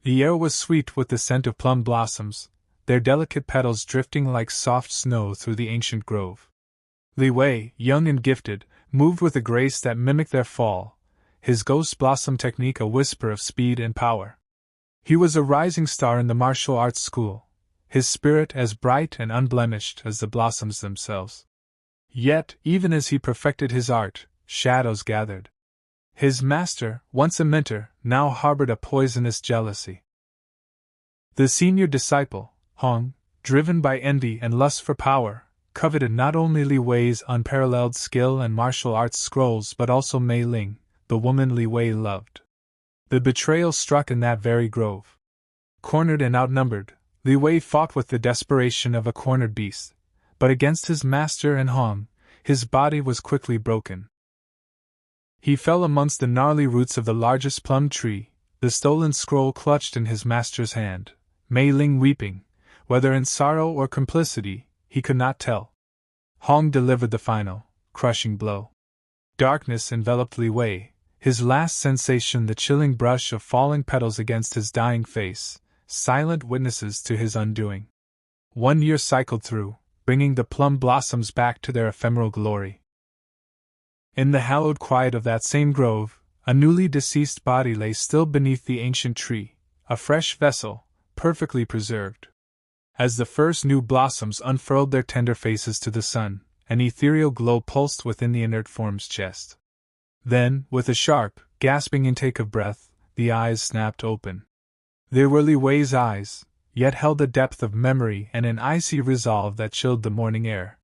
The air was sweet with the scent of plum blossoms, their delicate petals drifting like soft snow through the ancient grove. Li Wei, young and gifted, moved with a grace that mimicked their fall, his ghost blossom technique a whisper of speed and power. He was a rising star in the martial arts school, his spirit as bright and unblemished as the blossoms themselves. Yet, even as he perfected his art, shadows gathered. His master, once a mentor, now harbored a poisonous jealousy. The senior disciple, Hong, driven by envy and lust for power, coveted not only Li Wei's unparalleled skill and martial arts scrolls but also Mei Ling, the woman Li Wei loved. The betrayal struck in that very grove. Cornered and outnumbered, Li Wei fought with the desperation of a cornered beast, but against his master and Hong, his body was quickly broken. He fell amongst the gnarly roots of the largest plum tree, the stolen scroll clutched in his master's hand, Mei Ling weeping, whether in sorrow or complicity, he could not tell. Hong delivered the final, crushing blow. Darkness enveloped Li Wei, his last sensation the chilling brush of falling petals against his dying face, silent witnesses to his undoing. 1 year cycled through, bringing the plum blossoms back to their ephemeral glory. In the hallowed quiet of that same grove, a newly deceased body lay still beneath the ancient tree, a fresh vessel, perfectly preserved. As the first new blossoms unfurled their tender faces to the sun, an ethereal glow pulsed within the inert form's chest. Then, with a sharp, gasping intake of breath, the eyes snapped open. They were Li Wei's eyes, yet held a depth of memory and an icy resolve that chilled the morning air.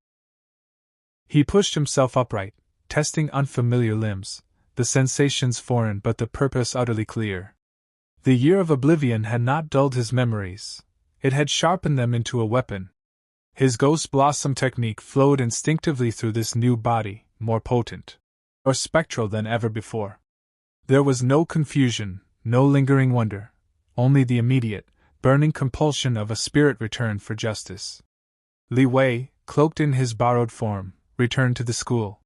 He pushed himself upright, testing unfamiliar limbs, the sensations foreign but the purpose utterly clear. The year of oblivion had not dulled his memories, it had sharpened them into a weapon. His ghost blossom technique flowed instinctively through this new body, more potent, or spectral than ever before. There was no confusion, no lingering wonder, only the immediate, burning compulsion of a spirit returned for justice. Li Wei, cloaked in his borrowed form, returned to the school.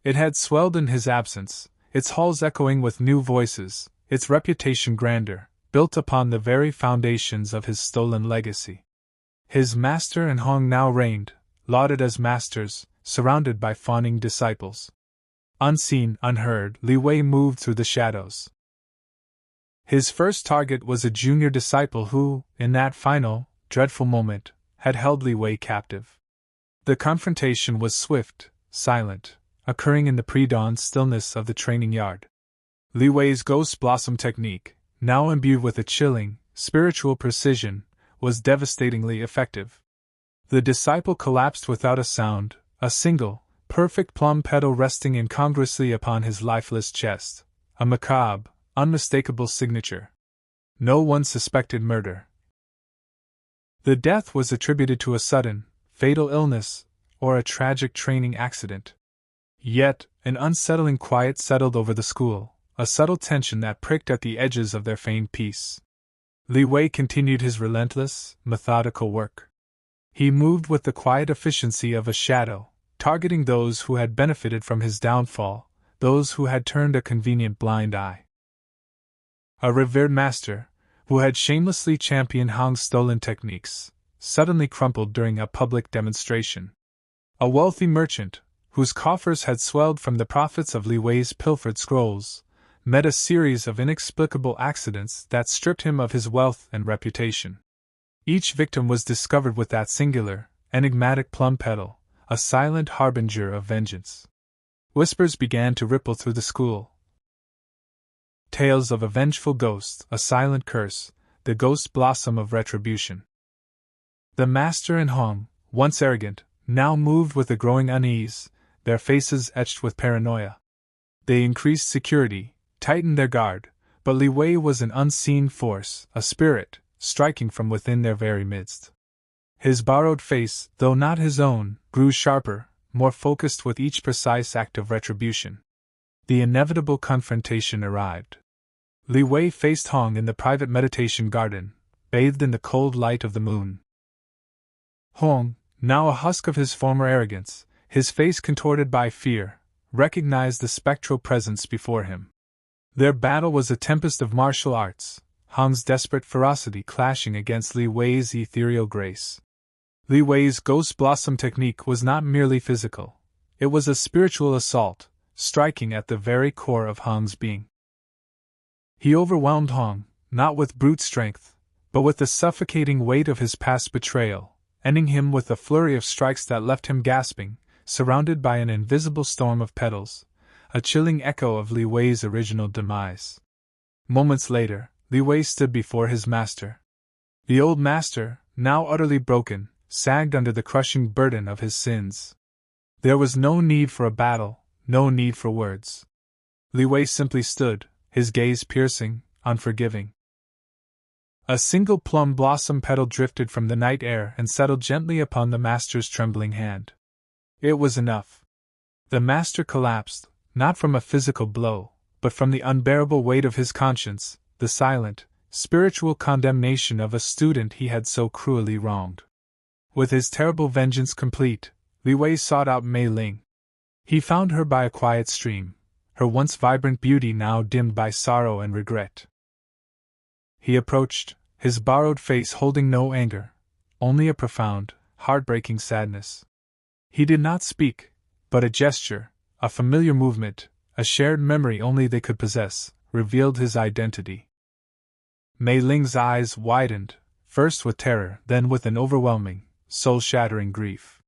It had swelled in his absence, its halls echoing with new voices, its reputation grander, built upon the very foundations of his stolen legacy. His master and Hong now reigned, lauded as masters, surrounded by fawning disciples. Unseen, unheard, Li Wei moved through the shadows. His first target was a junior disciple who, in that final, dreadful moment, had held Li Wei captive. The confrontation was swift, silent, occurring in the pre-dawn stillness of the training yard. Li Wei's ghost blossom technique, now imbued with a chilling, spiritual precision, was devastatingly effective. The disciple collapsed without a sound, a single, perfect plum petal resting incongruously upon his lifeless chest, a macabre, unmistakable signature. No one suspected murder. The death was attributed to a sudden, fatal illness, or a tragic training accident. Yet, an unsettling quiet settled over the school, a subtle tension that pricked at the edges of their feigned peace. Li Wei continued his relentless, methodical work. He moved with the quiet efficiency of a shadow, targeting those who had benefited from his downfall, those who had turned a convenient blind eye. A revered master, who had shamelessly championed Hong's stolen techniques, suddenly crumpled during a public demonstration. A wealthy merchant, whose coffers had swelled from the profits of Li Wei's pilfered scrolls, met a series of inexplicable accidents that stripped him of his wealth and reputation. Each victim was discovered with that singular, enigmatic plum petal, a silent harbinger of vengeance. Whispers began to ripple through the school. Tales of a vengeful ghost, a silent curse, the ghost blossom of retribution. The master and Hong, once arrogant, now moved with a growing unease, their faces etched with paranoia. They increased security, tightened their guard, but Li Wei was an unseen force, a spirit, striking from within their very midst. His borrowed face, though not his own, grew sharper, more focused with each precise act of retribution. The inevitable confrontation arrived. Li Wei faced Hong in the private meditation garden, bathed in the cold light of the moon. Hong, now a husk of his former arrogance, his face contorted by fear, recognized the spectral presence before him. Their battle was a tempest of martial arts, Hang's desperate ferocity clashing against Li Wei's ethereal grace. Li Wei's ghost blossom technique was not merely physical, it was a spiritual assault, striking at the very core of Hang's being. He overwhelmed Hang, not with brute strength, but with the suffocating weight of his past betrayal, ending him with a flurry of strikes that left him gasping, surrounded by an invisible storm of petals, a chilling echo of Li Wei's original demise. Moments later, Li Wei stood before his master. The old master, now utterly broken, sagged under the crushing burden of his sins. There was no need for a battle, no need for words. Li Wei simply stood, his gaze piercing, unforgiving. A single plum blossom petal drifted from the night air and settled gently upon the master's trembling hand. It was enough. The master collapsed, not from a physical blow, but from the unbearable weight of his conscience, the silent, spiritual condemnation of a student he had so cruelly wronged. With his terrible vengeance complete, Li Wei sought out Mei Ling. He found her by a quiet stream, her once vibrant beauty now dimmed by sorrow and regret. He approached, his borrowed face holding no anger, only a profound, heartbreaking sadness. He did not speak, but a gesture, a familiar movement, a shared memory only they could possess, revealed his identity. Mei Ling's eyes widened, first with terror, then with an overwhelming, soul-shattering grief.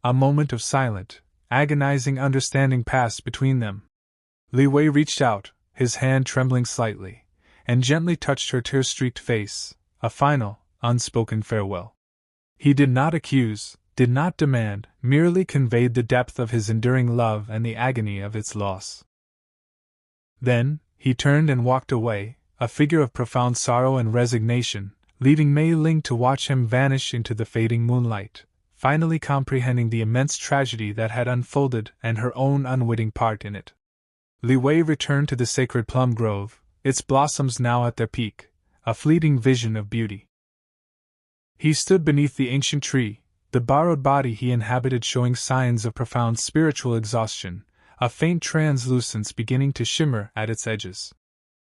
A moment of silent, agonizing understanding passed between them. Li Wei reached out, his hand trembling slightly, and gently touched her tear-streaked face, a final, unspoken farewell. He did not accuse, did not demand, merely conveyed the depth of his enduring love and the agony of its loss. Then, he turned and walked away, a figure of profound sorrow and resignation, leaving Mei Ling to watch him vanish into the fading moonlight, finally comprehending the immense tragedy that had unfolded and her own unwitting part in it. Li Wei returned to the sacred plum grove, its blossoms now at their peak, a fleeting vision of beauty. He stood beneath the ancient tree, the borrowed body he inhabited showing signs of profound spiritual exhaustion, a faint translucence beginning to shimmer at its edges.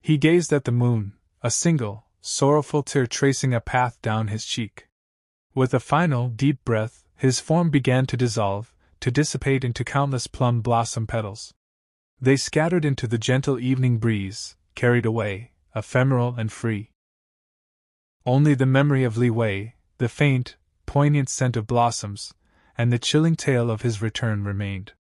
He gazed at the moon, a single, sorrowful tear tracing a path down his cheek. With a final, deep breath, his form began to dissolve, to dissipate into countless plum blossom petals. They scattered into the gentle evening breeze, carried away, ephemeral and free. Only the memory of Li Wei, the faint, poignant scent of blossoms, and the chilling tale of his return remained.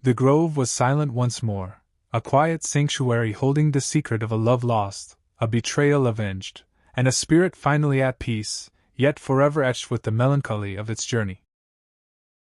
The grove was silent once more, a quiet sanctuary holding the secret of a love lost, a betrayal avenged, and a spirit finally at peace, yet forever etched with the melancholy of its journey.